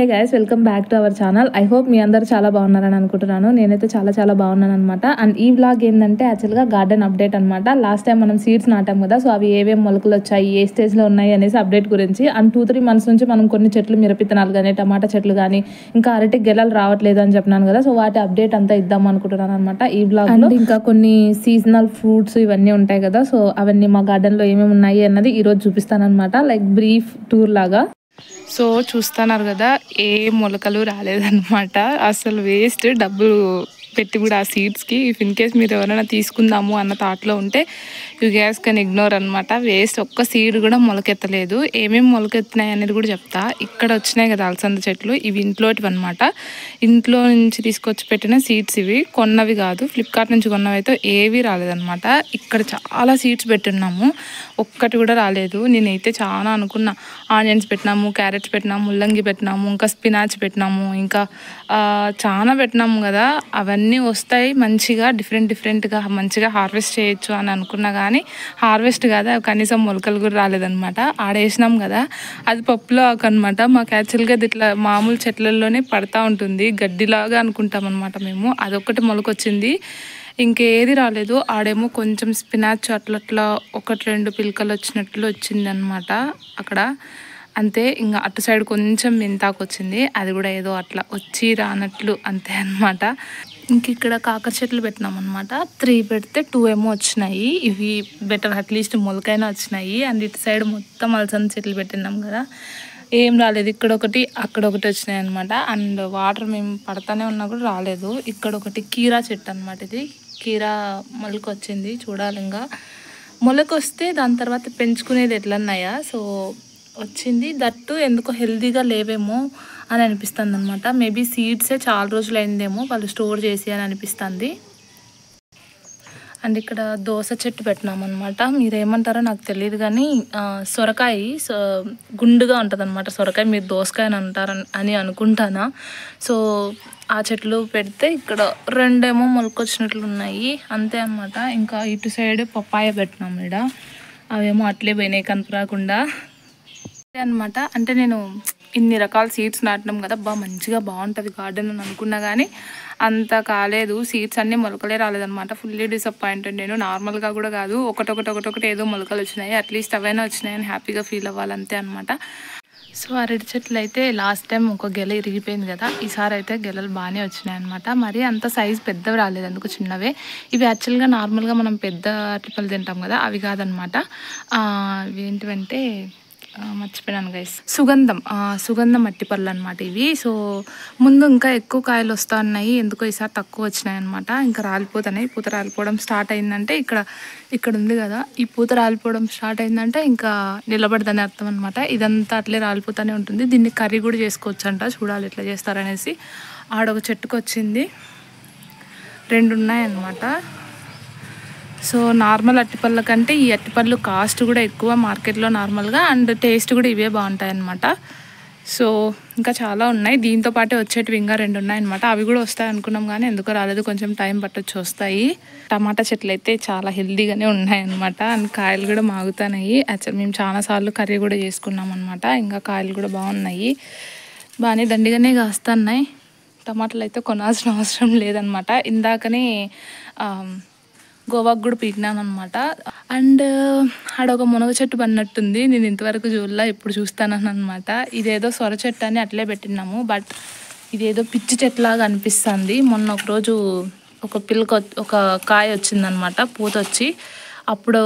Hey guys, welcome back to our channel. I hope మీ అందరూ చాలా బాగున్నారని అనుకుంటున్నాను. నేనైతే చాలా బాగున్నాను అనమాట. అండ్ ఈ వ్లాగ్ ఏంటంటే యాక్చువల్గా గార్డెన్ అప్డేట్ అనమాట. లాస్ట్ టైం మనం సీడ్స్ నాటాం కదా, సో అవి ఏమేమి మొలకలు వచ్చాయి, ఏ స్టేజ్లో ఉన్నాయి అనేసి అప్డేట్ గురించి. అండ్ 2-3 months నుంచి మనం కొన్ని చెట్లు మిరపిత్తనాలు కానీ, టమాటా చెట్లు కానీ, ఇంకా అరటి గెలలు రావట్లేదు అని చెప్పినాను కదా, సో వాటి అప్డేట్ అంతా ఇద్దాం అనుకుంటున్నాను అనమాట ఈ వ్లాగ్. అండ్ ఇంకా కొన్ని సీజనల్ ఫ్రూట్స్ ఇవన్నీ ఉంటాయి కదా, సో అవన్నీ మా గార్డెన్లో ఏమేమి ఉన్నాయి అన్నది ఈరోజు చూపిస్తాను అనమాట, లైక్ బ్రీఫ్ టూర్ లాగా. సో చూస్తున్నారు కదా, ఏ మొలకలు రాలేదన్నమాట. అసలు వేస్ట్ డబ్బులు పెట్టి కూడా ఆ సీడ్స్కి. ఇఫ్ ఇన్ కేస్ మీరు ఎవరైనా తీసుకుందాము అన్న థాట్లో ఉంటే యూ గ్యాస్ కెన్ ఇగ్నోర్ అనమాట. వేస్ట్, ఒక్క సీడ్ కూడా మొలకెత్తలేదు. ఏమేమి మొలకెత్తినాయి అనేది కూడా చెప్తా. ఇక్కడ వచ్చినాయి కదా అలసంద చెట్లు, ఇవి ఇంట్లోటివి అనమాట. ఇంట్లో నుంచి తీసుకొచ్చి పెట్టిన సీడ్స్ ఇవి, కొన్నవి కాదు. ఫ్లిప్కార్ట్ నుంచి కొన్నవి అయితే ఏవి రాలేదన్నమాట. ఇక్కడ చాలా సీడ్స్ పెట్టున్నాము, ఒక్కటి కూడా రాలేదు. నేనైతే చాలా అనుకున్నా. ఆనియన్స్ పెట్టినాము, క్యారెట్స్ పెట్టినాము, ముల్లంగి పెట్టినాము, ఇంకా స్పినాచ్ పెట్టినాము, ఇంకా చాలా పెట్టినాము కదా. అవన్నీ వస్తాయి మంచిగా, డిఫరెంట్గా మంచిగా హార్వెస్ట్ చేయొచ్చు అని అనుకున్నా, కానీ హార్వెస్ట్ కాదు, కనీసం మొలకలు కూడా రాలేదన్నమాట. ఆడేసినాం కదా, అది పప్పులో ఆకు అనమాట. మాకు యాక్చువల్గా అది ఇట్లా మామూలు చెట్లలోనే పడతా ఉంటుంది, గడ్డిలాగా అనుకుంటాం అనమాట మేము. అదొక్కటి మొలకొచ్చింది, ఇంకేది రాలేదు. ఆడేమో కొంచెం స్పినాచ్ అట్లా 1-2 పిలకలు వచ్చినట్లు వచ్చింది అనమాట అక్కడ, అంతే. ఇంకా అటు సైడ్ కొంచెం మెంతాకు వచ్చింది, అది కూడా ఏదో అట్లా వచ్చి రానట్లు అంతే అనమాట. ఇంక ఇక్కడ కాకర చెట్లు పెట్టినాం అనమాట. 3 పెడితే 2 ఏమో వచ్చినాయి. ఇవి బెటర్, అట్లీస్ట్ మొలకైనా వచ్చినాయి. అండ్ ఇటు సైడ్ మొత్తం అలసంద చెట్లు పెట్టినాం కదా, ఏం రాలేదు. ఇక్కడ ఒకటి, అక్కడ ఒకటి వచ్చినాయి అనమాట. అండ్ వాటర్ మేము పడతానే ఉన్నా కూడా రాలేదు. ఇక్కడ ఒకటి కీరా చెట్టు అనమాట, ఇది కీరా మొలక వచ్చింది. చూడాలి, ఇంకా మొలక వస్తే దాని తర్వాత పెంచుకునేది ఎట్లన్నాయా. సో వచ్చింది, దట్టు ఎందుకో హెల్తీగా లేవేమో అని అనిపిస్తుంది అనమాట. మేబీ సీడ్సే చాలా రోజులు అయిందేమో వాళ్ళు స్టోర్ చేసి అని అనిపిస్తుంది. అండ్ ఇక్కడ దోస చెట్టు పెట్టినాం అనమాట. మీరు ఏమంటారో నాకు తెలియదు కానీ సొరకాయ గుండుగా ఉంటుంది అనమాట. సొరకాయ మీరు దోసకాయ అని అంటారని అనుకుంటానా. సో ఆ చెట్లు పెడితే ఇక్కడ 2 ఏమో మొలకొచ్చినట్లు ఉన్నాయి, అంతే అనమాట. ఇంకా ఇటు సైడ్ పప్పాయ పెట్టినాం ఇక్కడ, అవేమో అట్లే పోయినాయి కనపరాకుండా అనమాట. అంటే నేను ఇన్ని రకాల సీడ్స్ నాటినాం కదా, మంచిగా బాగుంటుంది గార్డెన్ అని అనుకున్నా, కానీ అంత కాలేదు. సీడ్స్ అన్నీ మొలకలే రాలేదనమాట. ఫుల్లీ డిసప్పాయింటెడ్ నేను. నార్మల్గా కూడా కాదు, ఒకటొకటి ఏదో మొలకలు వచ్చినాయి, అట్లీస్ట్ అవైనా వచ్చినాయని హ్యాపీగా ఫీల్ అవ్వాలి, అంతే అనమాట. సో అరటి చెట్లు అయితే లాస్ట్ టైం ఒక గెల ఇరిగిపోయింది కదా, ఈసారి అయితే గెలలు బాగానే వచ్చినాయి అనమాట. మరి అంత సైజు పెద్దవి రాలేదు, అందుకు చిన్నవే. ఇవి యాక్చువల్గా నార్మల్గా మనం పెద్ద అరటిపళ్ళు తింటాం కదా, అవి కాదనమాట. ఇవి ఏంటివంటే మర్చిపోయాను గైస్, సుగంధం అరటిపళ్ళు అనమాట ఇవి. సో ముందు ఇంకా ఎక్కువ కాయలు వస్తూ ఉన్నాయి, ఎందుకో ఈసారి తక్కువ వచ్చినాయి అనమాట. ఇంకా రాలిపోతున్నాయి, పూత రాలిపోవడం స్టార్ట్ అయిందంటే ఇక్కడ ఉంది కదా, ఈ పూత రాలిపోవడం స్టార్ట్ అయిందంటే ఇంకా నిలబడదని అర్థం అనమాట. ఇదంతా అట్లే రాలిపోతూనే ఉంటుంది. దీన్ని కర్రీ కూడా చేసుకోవచ్చు అంట, చూడాలి ఎట్లా చేస్తారనేసి. ఆడొక చెట్టుకు వచ్చింది, 2 ఉన్నాయన్నమాట. సో నార్మల్ అరటిపళ్ళ కంటే ఈ అరటిపళ్ళు కాస్ట్ కూడా ఎక్కువ మార్కెట్లో నార్మల్గా, అండ్ టేస్ట్ కూడా ఇవే బాగుంటాయి అన్నమాట. సో ఇంకా చాలా ఉన్నాయి, దీంతో పాటే వచ్చేటివి ఇంకా 2 ఉన్నాయన్నమాట. అవి కూడా వస్తాయి అనుకున్నాం కానీ ఎందుకో రాలేదు, కొంచెం టైం పట్టొచ్చు వస్తాయి. టమాటా చెట్లు అయితే చాలా హెల్తీగానే ఉన్నాయన్నమాట, అండ్ కాయలు కూడా మాగుతున్నాయి. యాక్చువల్ మేము చాలాసార్లు కర్రీ కూడా చేసుకున్నాం అనమాట. ఇంకా కాయలు కూడా బాగున్నాయి, బాగానే దండిగానే కాస్తున్నాయి. టమాటాలు అయితే కొనాల్సిన అవసరం లేదనమాట. ఇందాకనే గోవాకు కూడా పీకినాను అనమాట. అండ్ ఆడొక మునగ చెట్టు పడినట్టుంది, నేను ఇంతవరకు చూడలా, ఇప్పుడు చూస్తానని అనమాట. ఇదేదో సొర చెట్టు అని అట్లే పెట్టినాము, బట్ ఇదేదో పిచ్చి చెట్టులాగా అనిపిస్తుంది. మొన్న ఒకరోజు ఒక కాయ వచ్చిందనమాట, పూత వచ్చి. అప్పుడు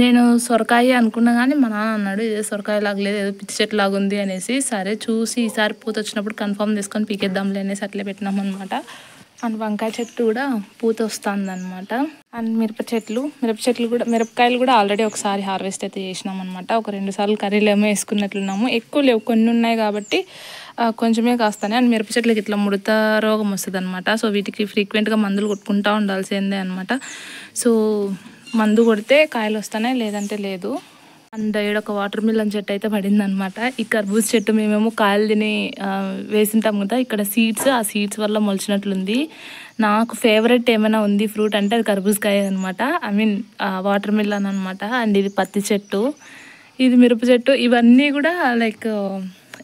నేను సొరకాయ అనుకున్నా కానీ మా నాన్న అన్నాడు ఇదే సొరకాయ లాగా లేదు, ఏదో పిచ్చి చెట్టు లాగా ఉంది అనేసి. సరే చూసి ఈసారి పూత వచ్చినప్పుడు కన్ఫర్మ్ చేసుకొని పీకేద్దాంలే అనేసి అట్లే పెట్టినాం అనమాట. అండ్ వంకాయ చెట్టు కూడా పూత వస్తుంది అనమాట. అండ్ మిరపకాయలు కూడా ఆల్రెడీ ఒకసారి హార్వెస్ట్ అయితే చేసినాం అనమాట. ఒక 2 సార్లు కర్రీలు ఏమో వేసుకున్నట్లున్నాము, ఎక్కువ లేవు, కొన్ని ఉన్నాయి కాబట్టి కొంచెమే కాస్తానే. అండ్ మిరప చెట్లకి ఇట్లా ముడత రోగం వస్తుంది అనమాట. సో వీటికి ఫ్రీక్వెంట్గా మందులు కొట్టుకుంటూ ఉండాల్సిందే అనమాట. సో మందు కొడితే కాయలు వస్తానే, లేదంటే లేదు. అండ్ ఈడొక వాటర్ మిలన్ చెట్టు అయితే పడింది అనమాట. ఈ కర్బూజ చెట్టు మేమేమో కాయలు తిని వేసింటాం కదా, ఇక్కడ ఆ సీడ్స్ వల్ల మొలిచినట్లుంది. నాకు ఫేవరెట్ ఏమైనా ఉంది ఫ్రూట్ అంటే అది కర్బూజకాయ అనమాట, ఐ మీన్ వాటర్ మిలన్ అనమాట. అండ్ ఇది పత్తి చెట్టు, ఇది మిరప చెట్టు, ఇవన్నీ కూడా లైక్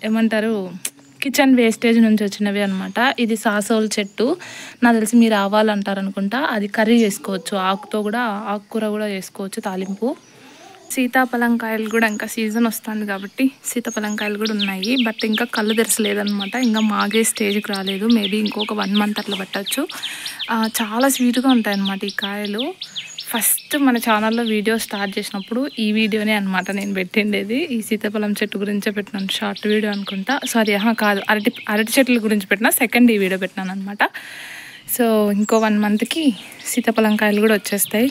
ఏమంటారు కిచెన్ వేస్టేజ్ నుంచి వచ్చినవి అనమాట. ఇది సాసోల్ చెట్టు, నాకు తెలిసి మీరు ఆవాలు అంటారనుకుంటా. అది కర్రీ చేసుకోవచ్చు, ఆకుతో కూడా, ఆకుకూర కూడా చేసుకోవచ్చు తాలింపు. సీతాఫలంకాయలు కూడా ఇంకా సీజన్ వస్తుంది కాబట్టి సీతాఫలంకాయలు కూడా ఉన్నాయి. బట్ ఇంకా కళ్ళు తెరచలేదనమాట, ఇంకా మాగే స్టేజ్కి రాలేదు. మేబీ ఇంకొక 1 మంత్ అట్లా పట్టచ్చు. చాలా స్వీట్గా ఉంటాయి అన్నమాట ఈ కాయలు. ఫస్ట్ మన ఛానల్లో వీడియో స్టార్ట్ చేసినప్పుడు ఈ వీడియోనే అనమాట నేను పెట్టిండేది. ఈ సీతాఫలం చెట్టు గురించే పెట్టినాను, షార్ట్ వీడియో అనుకుంటా. సారీ కాదు, అరటి చెట్ల గురించి పెట్టిన సెకండ్ ఈ వీడియో పెట్టినాను అనమాట. సో ఇంకో 1 మంత్కి సీతాఫలంకాయలు కూడా వచ్చేస్తాయి,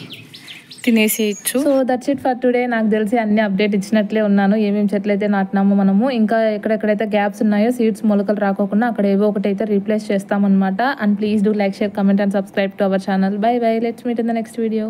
తినేసేయచ్చు. So that's it for today. నాకు తెలిసి అన్ని అప్డేట్ ఇచ్చినట్లే ఉన్నాను. ఏమేమి చెట్లు అయితే నాటినామో మనము, ఇంకా ఎక్కడెక్కడైతే గ్యాప్స్ ఉన్నాయో సీడ్స్ మొలకలు రాకోకుండా అక్కడ ఏవో ఒకటైతే రీప్లేస్ చేస్తామన్నమాట. And please do like, share, comment and subscribe to our channel. By by, let's meet in the next video.